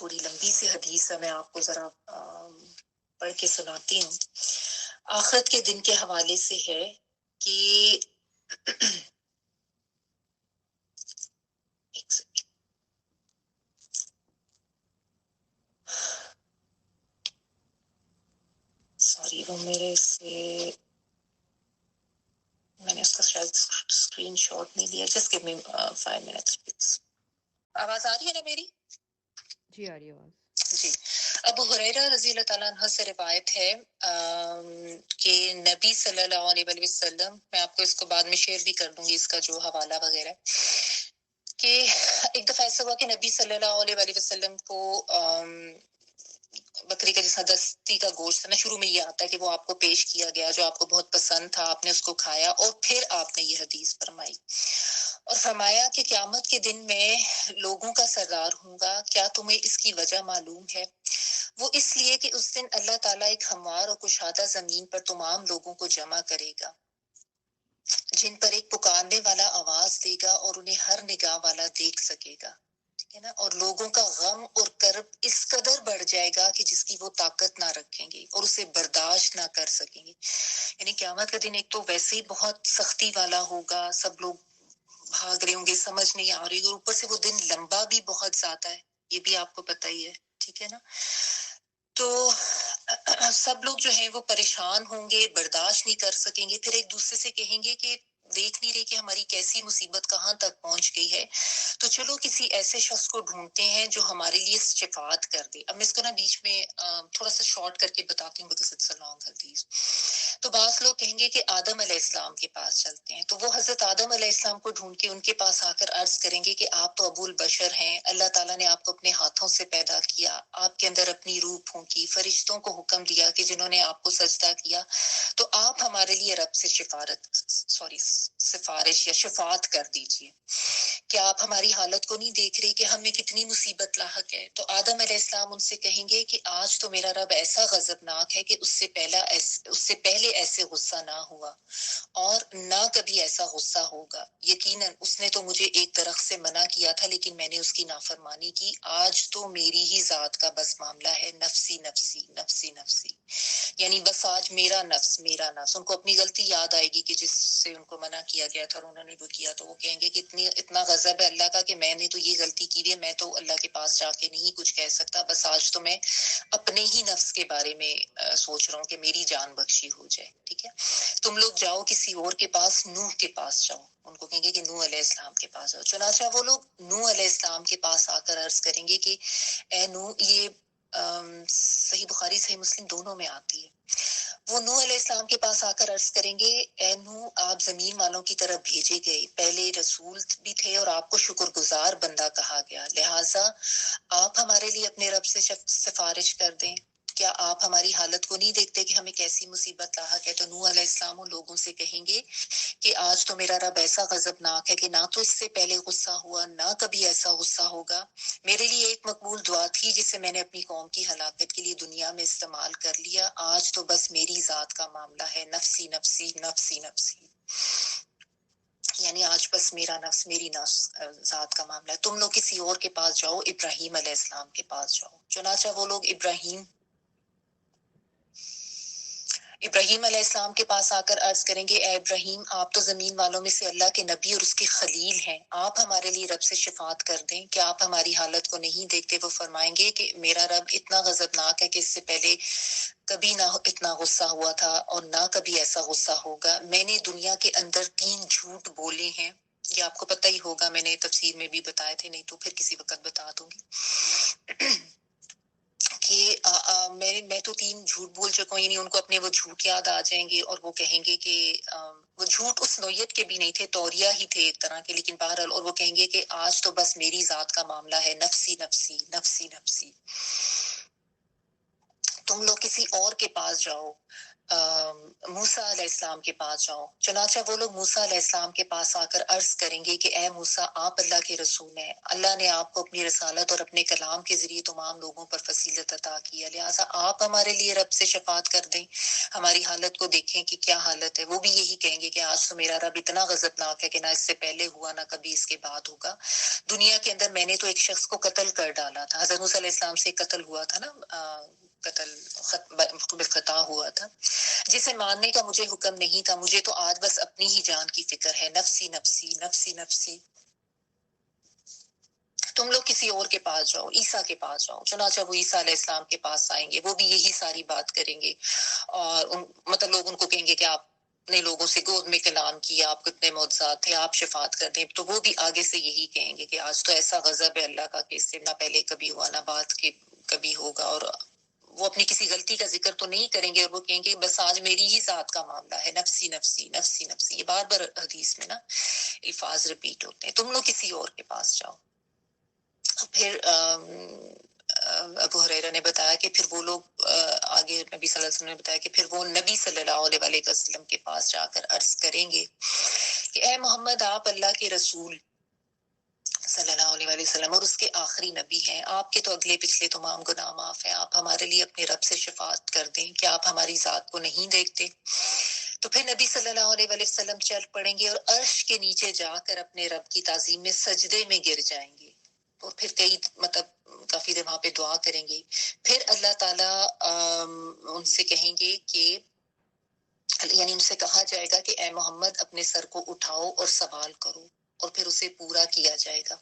تھوڑی لمبی سی حدیث ہے, میں آپ کو ذرا پڑھ کے سناتی ہوں. آخرت کے دن کے حوالے سے ہے کہ ایک سیکنڈ, سوری وہ میرے سے میں نے اس کا شاید اسکرین شاٹ نہیں لیا. Just give me 5 minutes please. آواز آ رہی ہے نا میری؟ جی آ رہی ہے آواز. جی. ابو ہریرہ رضی اللہ تعالیٰ عنہ سے روایت ہے کہ نبی صلی اللہ علیہ وسلم, میں آپ کو اس کو بعد میں شیئر بھی کر دوں گی اس کا جو حوالہ وغیرہ, کہ ایک دفعہ ایسا ہوا کہ نبی صلی اللہ علیہ وسلم کو بکری کا جیسا دستی کا گوشت نا, شروع میں یہ آتا ہے کہ وہ آپ کو پیش کیا گیا جو آپ کو بہت پسند تھا, آپ نے اس کو کھایا اور پھر آپ نے یہ حدیث فرمائی اور فرمایا کہ قیامت کے دن میں لوگوں کا سردار ہوں گا. کیا تمہیں اس کی وجہ معلوم ہے؟ وہ اس لیے کہ اس دن اللہ تعالیٰ ایک ہموار اور کشادہ زمین پر تمام لوگوں کو جمع کرے گا جن پر ایک پکارنے والا آواز دے گا اور انہیں ہر نگاہ والا دیکھ سکے گا, ٹھیک ہے نا, اور لوگوں کا غم اور کرب اس قدر بڑھ جائے گا کہ جس کی وہ طاقت نہ رکھیں گے اور اسے برداشت نہ کر سکیں گے. یعنی قیامت کا دن ایک تو ویسے ہی بہت سختی والا ہوگا, سب لوگ بھاگ رہے ہوں گے, سمجھ نہیں آ رہی, اور اوپر سے وہ دن لمبا بھی بہت زیادہ ہے, یہ بھی آپ کو پتہ ہی ہے, ٹھیک ہے نا. تو سب لوگ جو ہیں وہ پریشان ہوں گے, برداشت نہیں کر سکیں گے, پھر ایک دوسرے سے کہیں گے کہ دیکھ نہیں رہے کہ ہماری کیسی مصیبت کہاں تک پہنچ گئی ہے, تو چلو کسی ایسے شخص کو ڈھونڈتے ہیں جو ہمارے لیے شفاعت کر دے. اب میں اس کو نا بیچ میں تھوڑا سا شارٹ کر کے بتاتی ہوں because it's a long hadith. تو بعض لوگ کہیں گے کہ آدم علیہ السلام کے پاس چلتے ہیں, تو وہ حضرت آدم علیہ السلام کو ڈھونڈ کے ان کے پاس آ کر عرض کریں گے کہ آپ تو ابو البشر ہیں, اللہ تعالیٰ نے آپ کو اپنے ہاتھوں سے پیدا کیا, آپ کے اندر اپنی روح پھونکی, فرشتوں کو حکم دیا کہ جنہوں نے آپ کو سجدہ کیا, تو آپ ہمارے لیے رب سے سفارش یا شفاعت کر دیجیے. کیا آپ ہماری حالت کو نہیں دیکھ رہے کہ ہمیں کتنی مصیبت لاحق ہے؟ تو آدم علیہ السلام ان سے کہیں گے کہ آج تو میرا رب ایسا غضبناک ہے کہ اس سے پہلے ایسے غصہ نہ ہوا اور نہ کبھی ایسا غصہ ہوگا. یقیناً اس نے تو مجھے ایک درخت سے منع کیا تھا لیکن میں نے اس کی نافرمانی کی. آج تو میری ہی ذات کا بس معاملہ ہے, نفسی نفسی نفسی نفسی, یعنی بس آج میرا نفس. ان کو اپنی غلطی یاد آئے گی کہ جس سے ان کو منع کیا گیا تھا اور انہوں نے وہ کیا, تو وہ کہیں گے کہ اتنا غضب ہے اللہ کا کہ میں نے تو یہ غلطی کی ہے, میں تو اللہ کے پاس جا کے نہیں کچھ کہہ سکتا, بس آج تو میں اپنے ہی نفس کے بارے میں سوچ رہا ہوں کہ میری جان بخشی ہو جائے. ٹھیک ہے, تم لوگ جاؤ کسی اور کے پاس, نوح کے پاس جاؤ. ان کو کہیں گے کہ نوح علیہ السلام کے پاس جاؤ. چنانچہ وہ لوگ نوح علیہ السلام کے پاس آ کر عرض کریں گے کہ اے نوح, یہ صحیح بخاری صحیح مسلم دونوں میں آتی ہے, وہ نوح علیہ السلام کے پاس آ کر عرض کریں گے اے نوح, آپ زمین والوں کی طرف بھیجے گئے, پہلے رسول بھی تھے اور آپ کو شکر گزار بندہ کہا گیا, لہٰذا آپ ہمارے لیے اپنے رب سے سفارش کر دیں. کیا آپ ہماری حالت کو نہیں دیکھتے کہ ہمیں کیسی مصیبت لاحق ہے؟ تو نوح علیہ السلام ان لوگوں سے کہیں گے کہ آج تو میرا رب ایسا غضبناک ہے کہ نہ تو اس سے پہلے غصہ ہوا, نہ کبھی ایسا غصہ ہوگا. میرے لیے ایک مقبول دعا تھی جسے میں نے اپنی قوم کی ہلاکت کے لیے دنیا میں استعمال کر لیا, آج تو بس میری ذات کا معاملہ ہے, نفسی نفسی نفسی نفسی, یعنی آج بس میرا نفس, میری نفس ذات کا معاملہ ہے. تم لوگ کسی اور کے پاس جاؤ, ابراہیم علیہ السلام کے پاس جاؤ. چنانچہ وہ لوگ ابراہیم علیہ السلام کے پاس آ کر عرض کریں گے اے ابراہیم, آپ تو زمین والوں میں سے اللہ کے نبی اور اس کے خلیل ہیں, آپ ہمارے لیے رب سے شفاعت کر دیں. کیا آپ ہماری حالت کو نہیں دیکھتے؟ وہ فرمائیں گے کہ میرا رب اتنا غضبناک ہے کہ اس سے پہلے کبھی نہ اتنا غصہ ہوا تھا اور نہ کبھی ایسا غصہ ہوگا. میں نے دنیا کے اندر 3 جھوٹ بولے ہیں, یہ آپ کو پتہ ہی ہوگا, میں نے تفسیر میں بھی بتائے تھے, نہیں تو پھر کسی وقت بتا دوں گی کہ میں تو 3 جھوٹ بول چکا ہوں. یعنی ان کو اپنے وہ جھوٹ یاد آ جائیں گے اور وہ کہیں گے کہ وہ جھوٹ اس نوعیت کے بھی نہیں تھے, توریہ ہی تھے ایک طرح کے, لیکن بہرحال, اور وہ کہیں گے کہ آج تو بس میری ذات کا معاملہ ہے, نفسی نفسی نفسی نفسی, تم لوگ کسی اور کے پاس جاؤ. موسیٰ علیہ السلام کے پاس جاؤ. چنانچہ وہ لوگ موسیٰ علیہ السلام کے پاس آ کر عرض کریں گے کہ اے موسیٰ، آپ اللہ کے رسول ہیں. اللہ نے آپ کو اپنی رسالت اور اپنے کلام کے ذریعے تمام لوگوں پر فضیلت عطا کی ہے، لہٰذا آپ ہمارے لیے رب سے شفاعت کر دیں. ہماری حالت کو دیکھیں کہ کیا حالت ہے. وہ بھی یہی کہیں گے کہ آج تو میرا رب اتنا غضبناک ہے کہ نہ اس سے پہلے ہوا نہ کبھی اس کے بعد ہوگا. دنیا کے اندر میں نے تو ایک شخص کو قتل کر ڈالا تھا. حضرت موسیٰ علیہ السلام سے قتل ہوا تھا نا، قتل خطا ہوا تھا، جسے ماننے کا مجھے حکم نہیں تھا. مجھے تو آج بس اپنی ہی جان کی فکر ہے. نفسی نفسی نفسی نفسی. تم لوگ کسی اور کے پاس جاؤ، عیسیٰ کے پاس جاؤ. چنانچہ وہ عیسیٰ علیہ السلام کے پاس آئیں گے. وہ بھی یہی ساری بات کریں گے، اور مطلب لوگ ان کو کہیں گے کہ آپ نے لوگوں سے گود میں کلام کیا، آپ کتنے معجزات تھے، آپ شفاعت کر دیں. تو وہ بھی آگے سے یہی کہیں گے کہ آج تو ایسا غضب ہے اللہ کا کہ اس سے نہ پہلے کبھی ہوا نہ بعد کے کبھی ہوگا. اور وہ اپنی کسی غلطی کا ذکر تو نہیں کریں گے، اور وہ کہیں گے بس آج میری ہی ذات کا معاملہ ہے. نفسی نفسی نفسی نفسی. یہ بار بار حدیث میں نا الفاظ ریپیٹ ہوتے ہیں. تم لوگ کسی اور کے پاس جاؤ. پھر ابو ہریرہ نے بتایا کہ پھر وہ لوگ آگے نبی صلی اللہ علیہ وسلم نے بتایا کہ پھر وہ نبی صلی اللہ علیہ وسلم کے پاس جا کر عرض کریں گے کہ اے محمد، آپ اللہ کے رسول صلی اللہ علیہ وسلم اور اس کے آخری نبی ہیں. آپ کے تو اگلے پچھلے تمام گناہ معاف ہیں. آپ ہمارے لیے اپنے رب سے شفاعت کر دیں. کیا آپ ہماری ذات کو نہیں دیکھتے؟ تو پھر نبی صلی اللہ علیہ وسلم چل پڑیں گے اور عرش کے نیچے جا کر اپنے رب کی تعظیم میں سجدے میں گر جائیں گے. اور پھر کافی دیر وہاں پہ دعا کریں گے. پھر اللہ تعالیٰ ان سے کہیں گے کہ یعنی ان سے کہا جائے گا کہ اے محمد، اپنے سر کو اٹھاؤ اور سوال کرو، اور پھر اسے پورا کیا جائے گا.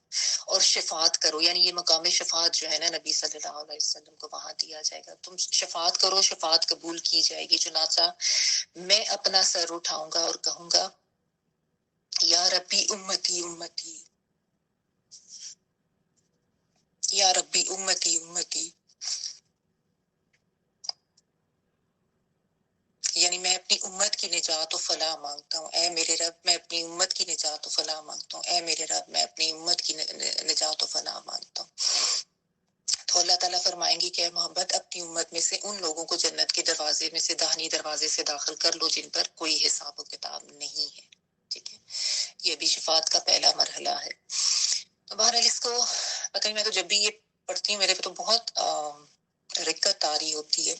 اور شفاعت کرو، یعنی یہ مقام شفاعت جو ہے نا نبی صلی اللہ علیہ وسلم کو وہاں دیا جائے گا. تم شفاعت کرو، شفاعت قبول کی جائے گی. چنانچہ میں اپنا سر اٹھاؤں گا اور کہوں گا یا ربی امتی امتی، یا ربی امتی امتی. یعنی میں اپنی امت کی نجات و فلاح مانگتا ہوں. اے میرے رب، میں اپنی امت کی نجات و فلاح مانگتا ہوں. اے میرے رب، میں اپنی امت کی نجات و فلاح مانگتا ہوں. تو اللہ تعالیٰ فرمائیں گے کہ اے محمد، اپنی امت میں سے ان لوگوں کو جنت کے دروازے میں سے داہنی دروازے سے داخل کر لو جن پر کوئی حساب و کتاب نہیں ہے. ٹھیک ہے، یہ بھی شفاعت کا پہلا مرحلہ ہے. تو بہرحال اس کو پتہ نہیں، میں تو جب بھی یہ پڑھتی ہوں میرے پہ تو بہت رکت طاری ہوتی ہے.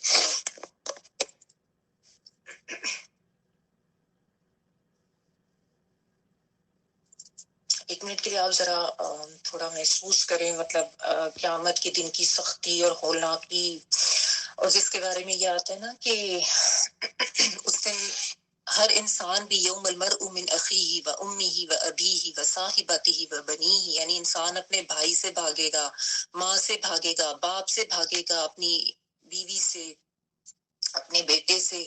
ایک منٹ کے لیے آپ ذرا تھوڑا محسوس کریں، مطلب قیامت کے دن کی سختی اور ہولناکی، اور جس کے بارے میں یہ آتا ہے نا کہ اس دن ہر انسان بھی یوم المرء من اخیہ و امہ و ابیہ و صاحبتہ و بنیہ، یعنی انسان اپنے بھائی سے بھاگے گا، ماں سے بھاگے گا، باپ سے بھاگے گا، اپنی بیوی سے، اپنے بیٹے سے.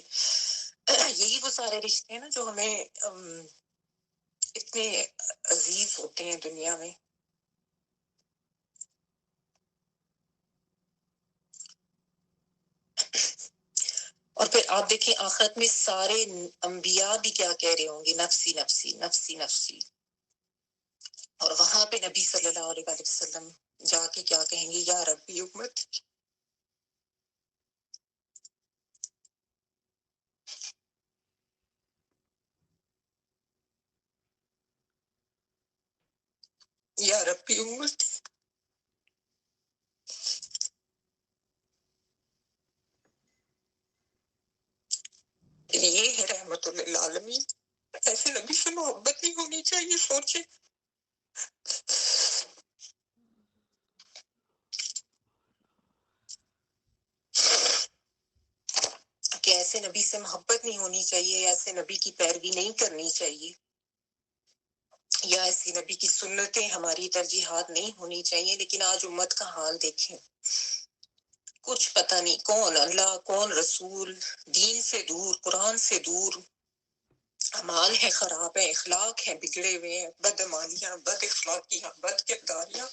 یہی وہ سارے رشتے ہیں نا جو ہمیں اتنے عزیز ہوتے ہیں دنیا میں. اور پھر آپ دیکھیں آخرت میں سارے انبیاء بھی کیا کہہ رہے ہوں گے، نفسی نفسی نفسی نفسی. اور وہاں پہ نبی صلی اللہ علیہ وسلم جا کے کیا کہیں گے، یا ربی امت. یا ربی امت. یہ ہے رحمت للعالمین. ایسے نبی سے محبت نہیں ہونی چاہیے. سوچے کہ ایسے نبی سے محبت نہیں ہونی چاہیے، ایسے نبی کی پیروی نہیں کرنی چاہیے، یا ایسی نبی کی سنتیں ہماری ترجیحات نہیں ہونی چاہیے. لیکن آج امت کا حال دیکھیں، کچھ پتہ نہیں کون اللہ کون رسول، دین سے دور، قرآن سے دور، اعمال ہے خراب ہے، اخلاق ہیں بگڑے ہوئے ہیں، بدعمالیاں، بد اخلاقیاں، بد کرداریاں.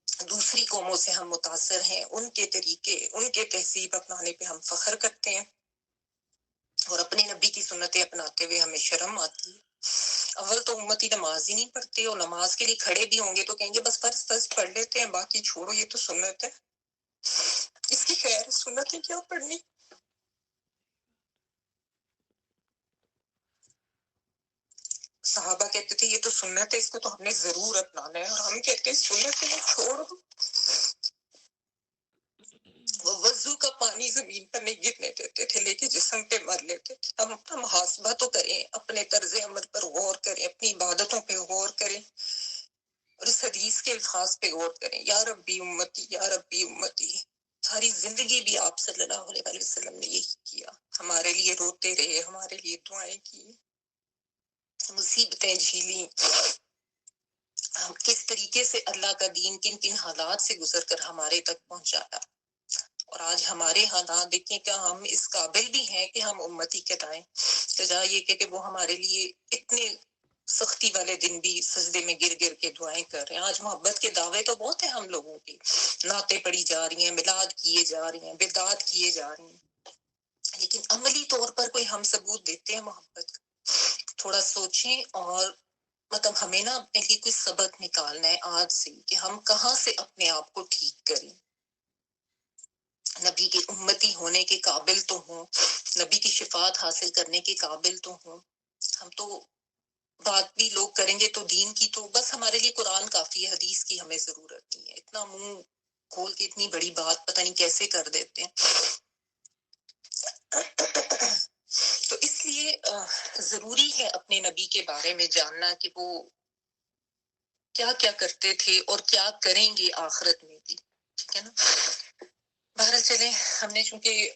دوسری قوموں سے ہم متاثر ہیں، ان کے طریقے، ان کے تہذیب اپنانے پہ ہم فخر کرتے ہیں، اور اپنے نبی کی سنتیں اپناتے ہوئے ہمیں شرم آتی ہے. اول تو امتی نماز ہی نہیں پڑھتے، اور نماز کے لیے کھڑے بھی ہوں گے تو کہیں گے بس فرض پڑھ لیتے ہیں، باقی چھوڑو، یہ تو سنت ہے. اس کی خیر سنتیں کیا پڑھنی. کہتے تھے یہ تو سنت ہے، اس کو تو ہم نے ضرور اپنانا ہے، اور ہم کہتے ہیں سنت کو چھوڑ دو. وہ وضو کا پانی زمین پر نہیں گرنے دیتے تھے، لے کے جسم پہ مار لیتے تھے. ہم اپنا محاسبہ تو کریں، اپنے طرز عمل پر غور کریں، اپنی عبادتوں پہ غور کریں، اور اس حدیث کے الفاظ پہ غور کریں، یا ربی امتی یا ربی امتی. ساری زندگی بھی آپ صلی اللہ علیہ وسلم نے یہی کیا، ہمارے لیے روتے رہے، ہمارے لیے دعائیں کی، مصیبتیں جھیلی. ہم کس طریقے سے اللہ کا دین کن کن حالات سے گزر کر ہمارے تک پہنچایا. اور آج ہمارے حالات دیکھیں، کیا ہم اس قابل بھی ہیں کہ ہم امتی کہلائیں؟ سجا یہ کہ وہ ہمارے لیے اتنے سختی والے دن بھی سجدے میں گر گر کے دعائیں کر رہے ہیں. آج محبت کے دعوے تو بہت ہیں ہم لوگوں کی، نعتیں پڑھی جا رہی ہیں، میلاد کیے جا رہی ہیں، بدعات کیے جا رہی ہیں، لیکن عملی طور پر کوئی ہم ثبوت دیتے ہیں محبت کا؟ تھوڑا سوچیں. اور مطلب ہمیں نا اپنے لیے کوئی سبق نکالنا ہے آج سے کہ ہم کہاں سے اپنے آپ کو ٹھیک کریں. نبی کے امتی ہونے کے قابل تو ہوں، نبی کی شفاعت حاصل کرنے کے قابل تو ہوں. ہم تو بات بھی لوگ کریں گے تو دین کی، تو بس ہمارے لیے قرآن کافی ہے، حدیث کی ہمیں ضرورت نہیں ہے. اتنا منہ کھول کے اتنی بڑی بات پتہ نہیں کیسے کر دیتے ہیں. تو اس لیے ضروری ہے اپنے نبی کے بارے میں جاننا کہ وہ کیا کیا کرتے تھے اور کیا کریں گے آخرت میں بھی. ٹھیک ہے نا؟ بہرحال چلیں، ہم نے چونکہ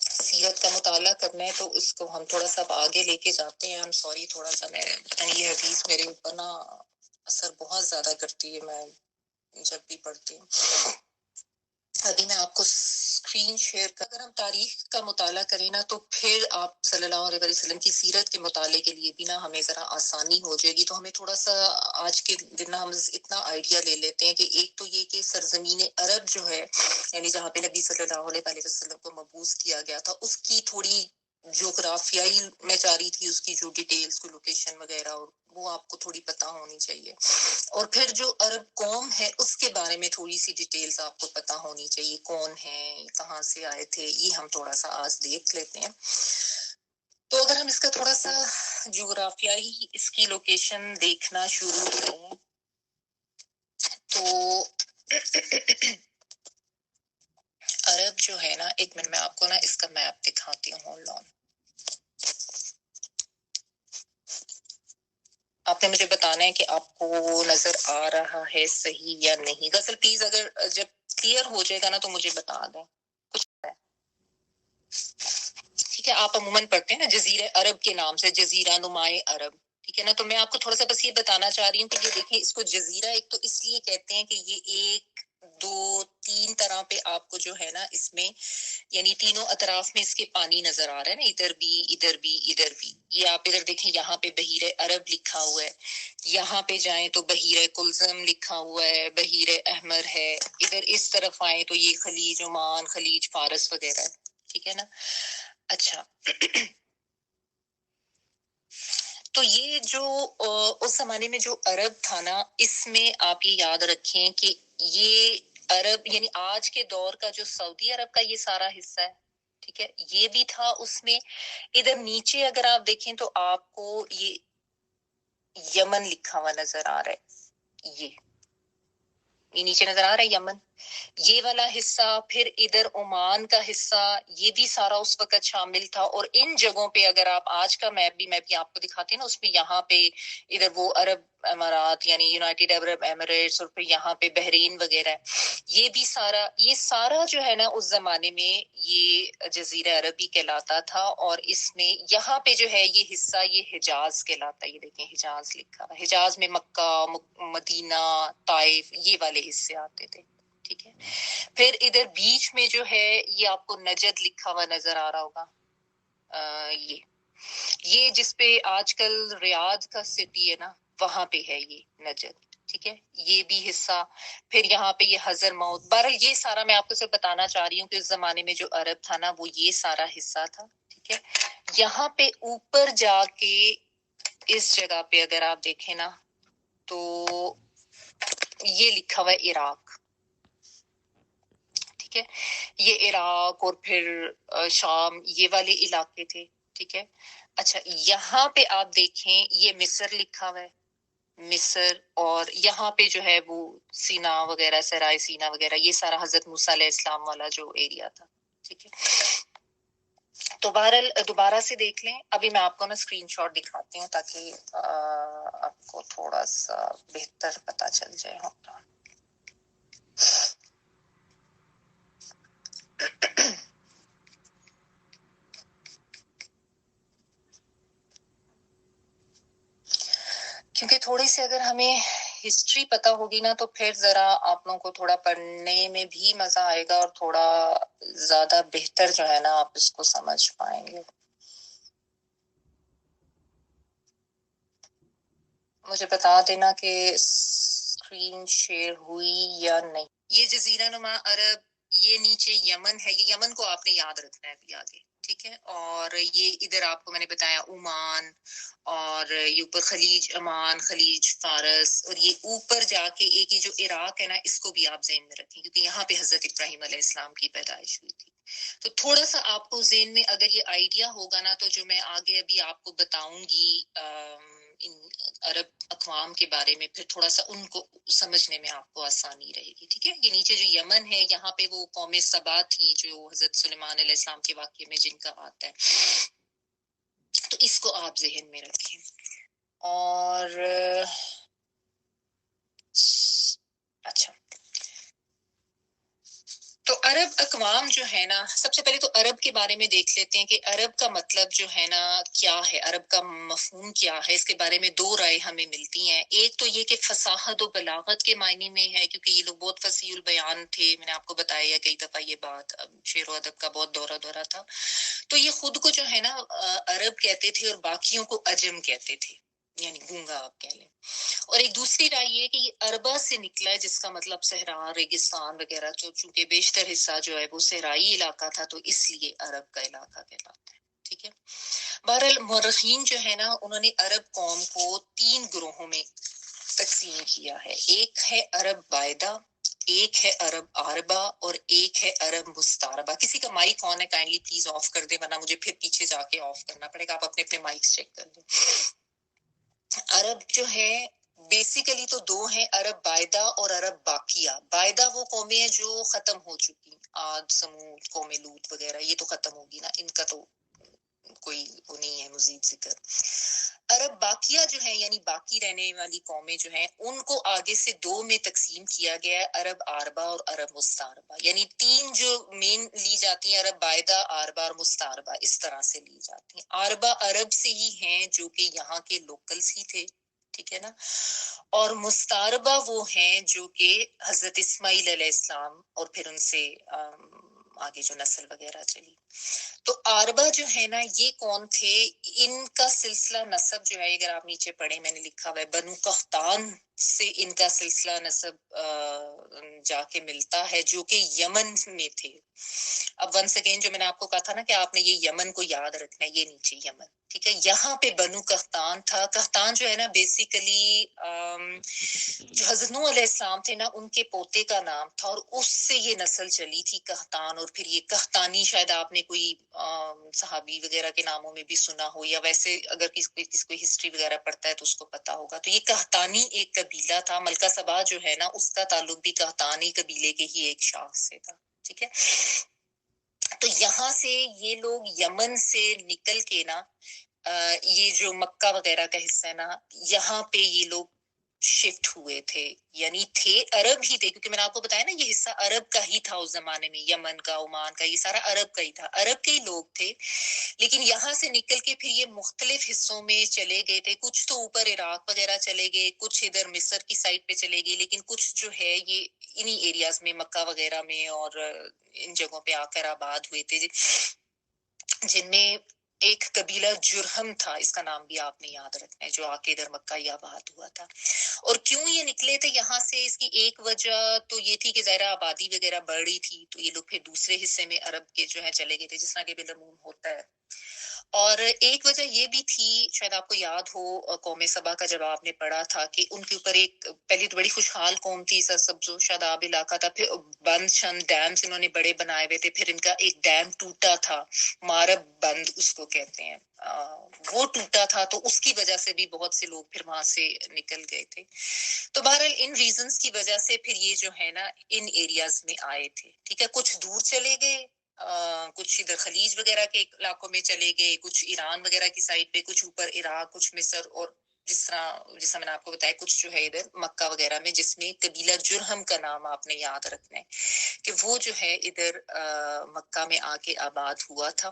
سیرت کا مطالعہ کرنا ہے تو اس کو ہم تھوڑا سا آگے لے کے جاتے ہیں. سوری تھوڑا سا میں یہ حدیث میرے اوپر نا اثر بہت زیادہ کرتی ہے، میں جب بھی پڑھتی ہوں. ابھی میں آپ کو اسکرین شیئر کر، اگر ہم تاریخ کا مطالعہ کریں نا تو پھر آپ صلی اللہ علیہ وسلم کی سیرت کے مطالعے کے لیے بھی نا ہمیں ذرا آسانی ہو جائے گی. تو ہمیں تھوڑا سا آج کے دن ہم اتنا آئیڈیا لے لیتے ہیں کہ ایک تو یہ کہ سرزمین عرب جو ہے، یعنی جہاں پہ نبی صلی اللہ علیہ وسلم کو مبعوث کیا گیا تھا، اس کی تھوڑی جغرافیائی میں چاہ رہی تھی، اس کی جو ڈیٹیلز کو لوکیشن وغیرہ، اور وہ آپ کو تھوڑی پتہ ہونی چاہیے. اور پھر جو عرب قوم ہے اس کے بارے میں تھوڑی سی ڈیٹیلز آپ کو پتہ ہونی چاہیے، کون ہیں، کہاں سے آئے تھے. یہ ہم تھوڑا سا آج دیکھ لیتے ہیں. تو اگر ہم اس کا تھوڑا سا جغرافیائی اس کی لوکیشن دیکھنا شروع کریں تو عرب جو ہے نا، ایک منٹ میں آپ کو نا اس کا میپ دکھاتی ہوں. Hold on. آپ نے مجھے بتانا ہے کہ آپ کو نظر آ رہا ہے صحیح یا نہیں. غزل پلیز اگر جب کلیئر ہو جائے گا نا تو مجھے بتا دیں. کچھ ٹھیک ہے، آپ عموماً پڑھتے ہیں نا جزیرہ عرب کے نام سے، جزیرہ نمائے عرب. ٹھیک ہے نا؟ تو میں آپ کو تھوڑا سا بس یہ بتانا چاہ رہی ہوں کہ یہ دیکھیں، اس کو جزیرہ ایک تو اس لیے کہتے ہیں کہ یہ ایک دو تین طرح پہ آپ کو جو ہے نا اس میں، یعنی تینوں اطراف میں اس کے پانی نظر آ رہا ہے نا، ادھر بھی ادھر بھی ادھر بھی. یہ آپ ادھر دیکھیں، یہاں پہ بحیرہ عرب لکھا ہوا ہے، یہاں پہ جائیں تو بحیرہ کلزم لکھا ہوا ہے، بحیرہ احمر ہے. ادھر اس طرف آئیں تو یہ خلیج عمان، خلیج فارس وغیرہ ہے. ٹھیک ہے نا؟ اچھا، تو یہ جو اس زمانے میں جو عرب تھا نا، اس میں آپ یہ یاد رکھیں کہ یہ عرب یعنی آج کے دور کا جو سعودی عرب کا یہ سارا حصہ ہے. ٹھیک ہے، یہ بھی تھا اس میں. ادھر نیچے اگر آپ دیکھیں تو آپ کو یہ یمن لکھا ہوا نظر آ رہا ہے. یہ نیچے نظر آ رہا ہے یمن، یہ والا حصہ. پھر ادھر عمان کا حصہ، یہ بھی سارا اس وقت شامل تھا. اور ان جگہوں پہ اگر آپ آج کا میپ بھی آپ کو دکھاتے ہیں نا، اس میں یہاں پہ ادھر وہ عرب امارات یعنی یونائٹیڈ عرب ایمریٹس، اور پھر یہاں پہ بحرین وغیرہ ہے. یہ سارا جو ہے نا اس زمانے میں یہ جزیرہ عربی کہلاتا تھا. اور اس میں یہاں پہ جو ہے یہ حصہ یہ حجاز کہلاتا ہے. یہ دیکھیں حجاز لکھا ہوا، حجاز میں مکہ، مدینہ، طائف، یہ والے حصے آتے تھے. ٹھیک ہے، پھر ادھر بیچ میں جو ہے یہ آپ کو نجد لکھا ہوا نظر آ رہا ہوگا. یہ جس پہ آج کل ریاض کا سٹی ہے نا، وہاں پہ ہے یہ نجد. ٹھیک ہے، یہ بھی حصہ. پھر یہاں پہ یہ حضر موت. بہرحال یہ سارا میں آپ کو صرف بتانا چاہ رہی ہوں کہ اس زمانے میں جو عرب تھا نا، وہ یہ سارا حصہ تھا. ٹھیک ہے، یہاں پہ اوپر جا کے اس جگہ پہ اگر آپ دیکھیں نا تو یہ لکھا ہوا ہے عراق. ٹھیک ہے، یہ عراق اور پھر شام، یہ والے علاقے تھے. ٹھیک ہے. اچھا یہاں پہ آپ دیکھیں یہ مصر لکھا ہوا ہے، مصر، اور یہاں پہ جو ہے وہ سینا وغیرہ، سرائے سینا وغیرہ، یہ سارا حضرت موسیٰ علیہ السلام والا جو ایریا تھا. ٹھیک ہے. تو بہرحال دوبارہ سے دیکھ لیں. ابھی میں آپ کو نا اسکرین شاٹ دکھاتی ہوں تاکہ آپ کو تھوڑا سا بہتر پتا چل جائے. کیونکہ تھوڑی سی اگر ہمیں ہسٹری پتا ہوگی نا تو پھر ذرا آپ لوگوں کو تھوڑا پڑھنے میں بھی مزہ آئے گا اور تھوڑا زیادہ بہتر جو ہے نا آپ اس کو سمجھ پائیں گے. مجھے بتا دینا کہ اسکرین شیئر ہوئی یا نہیں. یہ جزیرہ نما عرب، یہ نیچے یمن ہے. یہ یمن کو آپ نے یاد رکھنا ہے ابھی آگے. ٹھیک ہے. اور یہ ادھر آپ کو میں نے بتایا عمان، اور یہ اوپر خلیج عمان، خلیج فارس، اور یہ اوپر جا کے ایک یہ جو عراق ہے نا اس کو بھی آپ ذہن میں رکھیں کیونکہ یہاں پہ حضرت ابراہیم علیہ السلام کی پیدائش ہوئی تھی. تو تھوڑا سا آپ کو ذہن میں اگر یہ آئیڈیا ہوگا نا تو جو میں آگے ابھی آپ کو بتاؤں گی ان عرب اقوام کے بارے میں، پھر تھوڑا سا ان کو سمجھنے میں آپ کو آسانی رہے گی. ٹھیک ہے. یہ نیچے جو یمن ہے یہاں پہ وہ قوم سبا تھی جو حضرت سلیمان علیہ السلام کے واقعے میں جن کا آتا ہے، تو اس کو آپ ذہن میں رکھیں. اور اچھا تو عرب اقوام جو ہے نا، سب سے پہلے تو عرب کے بارے میں دیکھ لیتے ہیں کہ عرب کا مطلب جو ہے نا کیا ہے، عرب کا مفہوم کیا ہے. اس کے بارے میں دو رائے ہمیں ملتی ہیں. ایک تو یہ کہ فصاحت و بلاغت کے معنی میں ہے کیونکہ یہ لوگ بہت فصیح البیان تھے. میں نے آپ کو بتایا کئی دفعہ یہ بات، شعر و ادب کا بہت دورہ تھا. تو یہ خود کو جو ہے نا عرب کہتے تھے اور باقیوں کو عجم کہتے تھے، یعنی گونگا آپ کہہ لیں. اور ایک دوسری رائے یہ کہ یہ عربہ سے نکلا ہے جس کا مطلب صحرا، ریگستان وغیرہ، چونکہ بیشتر حصہ جو ہے وہ صحرائی علاقہ تھا تو اس لیے عرب کا علاقہ کہلاتا ہے. ٹھیک ہے. بہرحال مورخین جو ہے نا انہوں نے عرب قوم کو 3 گروہوں میں تقسیم کیا ہے. ایک ہے عرب بائدہ، ایک ہے عرب عاربہ، اور ایک ہے عرب مستعربہ. کسی کا مائک آن ہے کائنڈلی پلیز آف کر دیں ورنہ مجھے پھر پیچھے جا کے آف کرنا پڑے گا. آپ اپنے اپنے مائکس چیک کر لیں. عرب جو ہے بیسیکلی تو 2 ہیں، عرب بائدہ اور عرب باقیہ. بائدہ وہ قومیں ہیں جو ختم ہو چکی، عاد، سمود، قوم لوط وغیرہ، یہ تو ختم ہوگی نا، ان کا تو کوئی وہ نہیں ہے مزید ذکر. عرب باقیہ جو ہے یعنی باقی رہنے والی قومیں جو ہیں ان کو آگے سے 2 میں تقسیم کیا گیا ہے، عرب عاربہ اور عرب مستعربہ. یعنی 3 جو مین لی جاتی ہیں، عرب بائدہ، عاربہ اور مستعربہ، اس طرح سے لی جاتی ہیں. عاربہ عرب سے ہی ہیں جو کہ یہاں کے لوکلز ہی تھے. ٹھیک ہے نا. اور مستعربہ وہ ہیں جو کہ حضرت اسماعیل علیہ السلام اور پھر ان سے آگے جو نسل وغیرہ چلی. تو عاربہ جو ہے نا یہ کون تھے، ان کا سلسلہ نسب جو ہے اگر آپ نیچے پڑھیں میں نے لکھا ہوا ہے بنو قحطان سے ان کا سلسلہ نسب جا کے ملتا ہے جو کہ یمن میں تھے. اب ونس اگین جو میں نے آپ کو کہا تھا نا کہ آپ نے یہ یمن کو یاد رکھنا ہے، یہ نیچے یمن. ٹھیک ہے. یہاں پہ بنو قحطان تھا. قحطان جو ہے نا بیسیکلی جو حضرت نوح علیہ السلام تھے نا ان کے پوتے کا نام تھا اور اس سے یہ نسل چلی تھی قحطان. اور پھر یہ قحطانی شاید آپ نے کوئی صحابی وغیرہ کے ناموں میں بھی سنا ہو یا ویسے اگر کسی کو ہسٹری وغیرہ پڑھتا ہے تو اس کو پتا ہوگا. تو یہ قحطانی ایک قبیلہ تھا. ملکہ سبا جو ہے نا اس کا تعلق بھی قحطانی قبیلے کے ہی ایک شاخ سے تھا. ٹھیک ہے. تو یہاں سے یہ لوگ یمن سے نکل کے نا یہ جو مکہ وغیرہ کا حصہ ہے نا یہاں پہ یہ لوگ شفٹ ہوئے تھے. یعنی تھے عرب ہی تھے کیونکہ میں نے آپ کو بتایا نا یہ حصہ عرب کا ہی تھا اس زمانے میں، یمن کا، عمان کا، یہ سارا عرب کا ہی تھا، عرب کے ہی لوگ تھے. لیکن یہاں سے نکل کے پھر یہ مختلف حصوں میں چلے گئے تھے. کچھ تو اوپر عراق وغیرہ چلے گئے، کچھ ادھر مصر کی سائڈ پہ چلے گئے، لیکن کچھ جو ہے یہ انہی ایریاز میں مکہ وغیرہ میں اور ان جگہوں پہ آ کر آباد ہوئے تھے، جن میں ایک قبیلہ جرہم تھا، اس کا نام بھی آپ نے یاد رکھنا ہے، جو آ کے ادھر مکہ ہی آباد ہوا تھا. اور کیوں یہ نکلے تھے یہاں سے، اس کی ایک وجہ تو یہ تھی کہ ظاہرہ آبادی وغیرہ بڑھ رہی تھی تو یہ لوگ پھر دوسرے حصے میں عرب کے جو ہے چلے گئے تھے جس طرح کے بالعموم ہوتا ہے. اور اور ایک وجہ یہ بھی تھی، شاید آپ کو یاد ہو قوم سبا کا جب آپ نے پڑھا تھا کہ ان کے اوپر ایک پہلی تو بڑی خوشحال قوم تھی، سرسبز و شاداب علاقہ تھا، پھر بند شند ڈیمز انہوں نے بڑے بنائے ہوئے تھے، پھر ان کا ایک ڈیم ٹوٹا تھا، مارب بند اس کو کہتے ہیں، وہ ٹوٹا تھا، تو اس کی وجہ سے بھی بہت سے لوگ پھر وہاں سے نکل گئے تھے. تو بہرحال ان ریزنز کی وجہ سے پھر یہ جو ہے نا ان ایریاز میں آئے تھے. ٹھیک ہے، کچھ دور چلے گئے، کچھ ادھر خلیج وغیرہ کے علاقوں میں چلے گئے، کچھ ایران وغیرہ کی سائڈ پہ، کچھ اوپر عراق، کچھ مصر، اور جس طرح میں نے آپ کو بتایا کچھ جو ہے ادھر مکہ وغیرہ میں، جس میں قبیلہ جرہم کا نام آپ نے یاد رکھنا ہے کہ وہ جو ہے ادھر مکہ میں آ کے آباد ہوا تھا.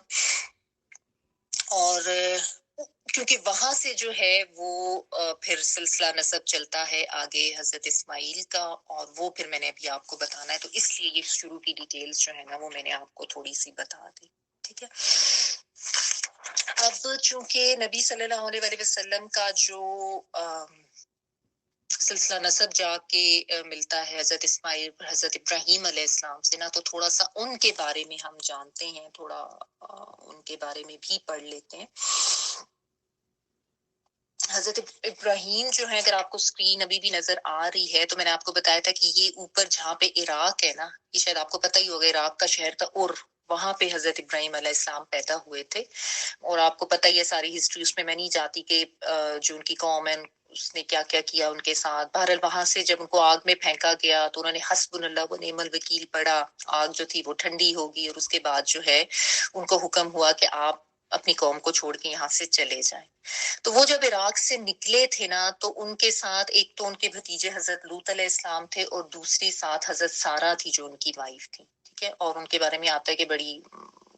اور کیونکہ وہاں سے جو ہے وہ پھر سلسلہ نسب چلتا ہے آگے حضرت اسماعیل کا، اور وہ پھر میں نے ابھی آپ کو بتانا ہے، تو اس لیے یہ شروع کی ڈیٹیلز جو ہے نا وہ میں نے آپ کو تھوڑی سی بتا دی. ٹھیک ہے، اب چونکہ نبی صلی اللہ علیہ وسلم کا جو سلسلہ نسب جا کے ملتا ہے حضرت اسماعیل پر حضرت ابراہیم علیہ السلام سے نا، تو تھوڑا سا ان کے بارے میں ہم جانتے ہیں، تھوڑا ان کے بارے میں بھی پڑھ لیتے ہیں. حضرت ابراہیم جو ہے، اگر آپ کو اسکرین ابھی بھی نظر آ رہی ہے، تو میں نے آپ کو بتایا تھا کہ یہ اوپر جہاں پہ عراق ہے نا، یہ شاید آپ کو پتہ ہی ہوگا، عراق کا شہر تھا، اور وہاں پہ حضرت ابراہیم علیہ السلام پیدا ہوئے تھے. اور آپ کو پتہ ہی ہے ساری ہسٹری، اس میں میں نہیں جاتی کہ جو ان کی قوم ہے اس نے کیا کیا کیا ان کے ساتھ. بہرحال وہاں سے جب ان کو آگ میں پھینکا گیا تو انہوں نے حسبنا اللہ و نعم الوکیل پڑھا، آگ جو تھی وہ ٹھنڈی ہوگی، اور اس کے بعد جو ہے ان کو حکم ہوا کہ آپ اپنی قوم کو چھوڑ کے یہاں سے چلے جائیں. تو وہ جب عراق سے نکلے تھے نا، تو ان کے ساتھ ایک تو ان کے بھتیجے حضرت لوط علیہ السلام تھے، اور دوسری ساتھ حضرت سارہ تھی جو ان کی وائف تھی. ٹھیک ہے، اور ان کے بارے میں آتا ہے کہ بڑی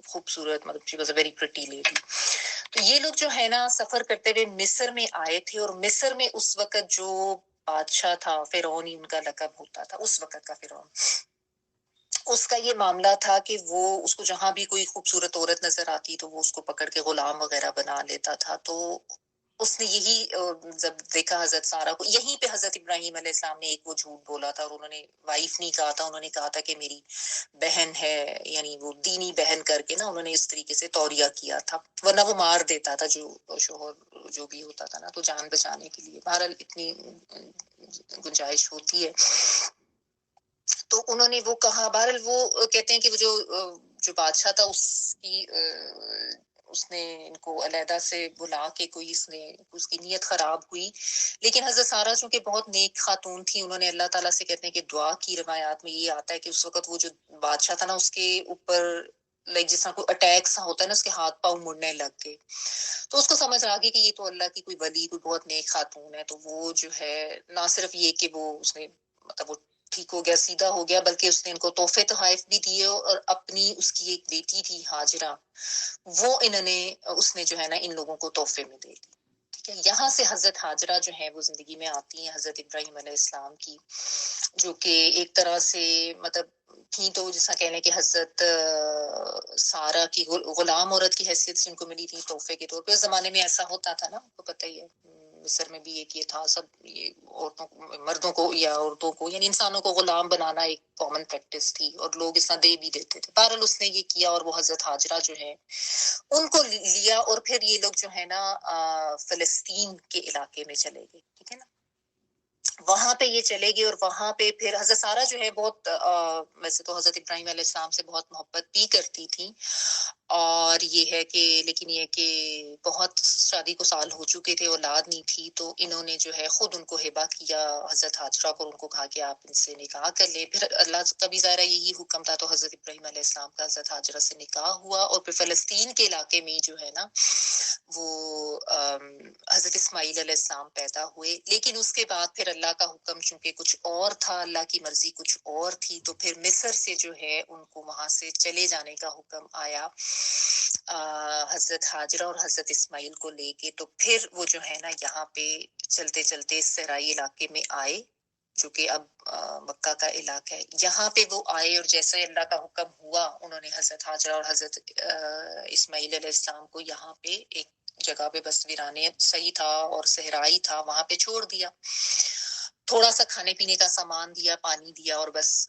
خوبصورت، مطلب she was a very pretty lady. تو یہ لوگ جو ہے نا سفر کرتے ہوئے مصر میں آئے تھے، اور مصر میں اس وقت جو بادشاہ تھا، فرعون ہی ان کا لقب ہوتا تھا اس وقت کا فرعون، اس کا یہ معاملہ تھا کہ وہ اس کو جہاں بھی کوئی خوبصورت عورت نظر آتی تو وہ اس کو پکڑ کے غلام وغیرہ بنا لیتا تھا. تو اس نے یہی جب دیکھا حضرت سارہ کو، یہیں پہ حضرت ابراہیم علیہ السلام نے ایک وہ جھوٹ بولا تھا، اور انہوں نے وائف نہیں کہا تھا، انہوں نے کہا تھا کہ میری بہن ہے، یعنی وہ دینی بہن کر کے نا انہوں نے اس طریقے سے توریہ کیا تھا، ورنہ وہ مار دیتا تھا جو شوہر جو بھی ہوتا تھا نا، تو جان بچانے کے لیے بہرحال اتنی گنجائش ہوتی ہے. تو انہوں نے وہ کہا، بہرحال وہ کہتے ہیں کہ وہ جو بادشاہ تھا اس نے ان کو علیحدہ سے بلا کے اس کی نیت خراب ہوئی. لیکن حضرت سارہ چونکہ بہت نیک خاتون تھی، انہوں نے اللہ تعالیٰ سے کہتے ہیں کہ دعا کی. روایات میں یہ آتا ہے کہ اس وقت وہ جو بادشاہ تھا نا، اس کے اوپر جس طرح کوئی اٹیک سا ہوتا ہے نا، اس کے ہاتھ پاؤں مڑنے لگ گئے. تو اس کو سمجھ آ گئی کہ یہ تو اللہ کی کوئی ولی، کوئی بہت نیک خاتون ہے. تو وہ جو ہے نہ صرف یہ کہ وہ اس نے مطلب وہ ٹھیک ہو گیا، سیدھا ہو گیا، بلکہ اس نے ان کو تحفے تحائف بھی دیے، اور اپنی اس کی ایک بیٹی تھی ہاجرہ، وہ اس نے جو ہے نا ان لوگوں کو تحفے میں دے دی. ٹھیک ہے، یہاں سے حضرت ہاجرہ جو ہے وہ زندگی میں آتی ہیں حضرت ابراہیم علیہ السلام کی، جو کہ ایک طرح سے مطلب تھی تو جیسا کہنے کہ حضرت سارہ کی غلام عورت کی حیثیت سے ان کو ملی تھی تحفے کے طور پہ. اس زمانے میں ایسا ہوتا تھا نا، آپ کو پتہ ہی ہے، مصر میں بھی ایک یہ تھا، سب یہ مردوں کو یا عورتوں کو، یعنی انسانوں کو غلام بنانا ایک کامن پریکٹس تھی، اور لوگ اس طرح دے بھی دیتے تھے. بہرحال اس نے یہ کیا، اور وہ حضرت ہاجرہ جو ہے ان کو لیا، اور پھر یہ لوگ جو ہے نا فلسطین کے علاقے میں چلے گئے. ٹھیک ہے نا، وہاں پہ یہ چلے گئے، اور وہاں پہ پھر حضرت سارہ جو ہے بہت ویسے تو حضرت ابراہیم علیہ السلام سے بہت محبت بھی کرتی تھی، اور یہ ہے کہ لیکن یہ کہ بہت شادی کو سال ہو چکے تھے، اولاد نہیں تھی، تو انہوں نے جو ہے خود ان کو ہبہ کیا حضرت ہاجرہ کو، ان کو کہا کہ آپ ان سے نکاح کر لیں. پھر اللہ کا بھی ظاہرہ یہی حکم تھا، تو حضرت ابراہیم علیہ السلام کا حضرت ہاجرہ سے نکاح ہوا، اور پھر فلسطین کے علاقے میں جو ہے نا وہ حضرت اسماعیل علیہ السلام پیدا ہوئے. لیکن اس کے بعد پھر اللہ کا حکم چونکہ کچھ اور تھا، اللہ کی مرضی کچھ اور تھی، تو پھر مصر سے جو ہے ان کو وہاں سے چلے جانے کا حکم آیا حضرت ہاجرہ اور حضرت اسماعیل کو لے کے. تو پھر وہ جو ہے نا یہاں پہ چلتے چلتے صحرائی علاقے میں آئے، جو کہ اب مکہ کا علاقہ ہے. یہاں پہ وہ آئے، اور جیسے اللہ کا حکم ہوا انہوں نے حضرت ہاجرہ اور حضرت اسماعیل علیہ السلام کو یہاں پہ ایک جگہ پہ بس ویرانے صحیح تھا اور صحرائی تھا وہاں پہ چھوڑ دیا. تھوڑا سا کھانے پینے کا سامان دیا، پانی دیا، اور بس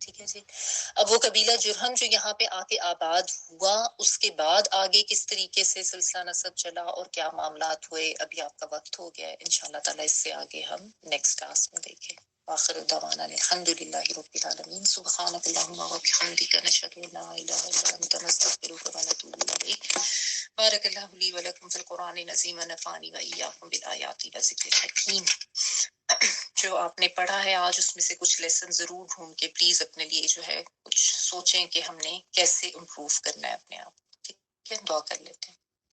ٹھیک ہے جی. اب وہ قبیلہ جرہم جو یہاں پہ آ کے آباد ہوا، اس کے بعد آگے کس طریقے سے سلسلہ نسب چلا اور کیا معاملات ہوئے، ابھی آپ کا وقت ہو گیا ہے، انشاءاللہ تعالیٰ اس سے آگے ہم نیکسٹ کلاس میں دیکھیں. آخر دعوانا الحمدللہ رب العالمین. سبحانک اللہم و بحمدک، نشہد ان لا الہ الا انت، نستغفرک و نتوب الیک. بارک اللہ لی و لکم فی القرآن العظیم و نفعنی و ایاکم بالآیات و ذکر الحکیم. جو آپ نے پڑھا ہے آج، اس میں سے کچھ لیسن ضرور ڈھونڈ کے پلیز اپنے لیے جو ہے کچھ سوچیں کہ ہم نے کیسے امپروو کرنا ہے اپنے آپ. ٹھیک ہے، دعا کر لیتے ہیں.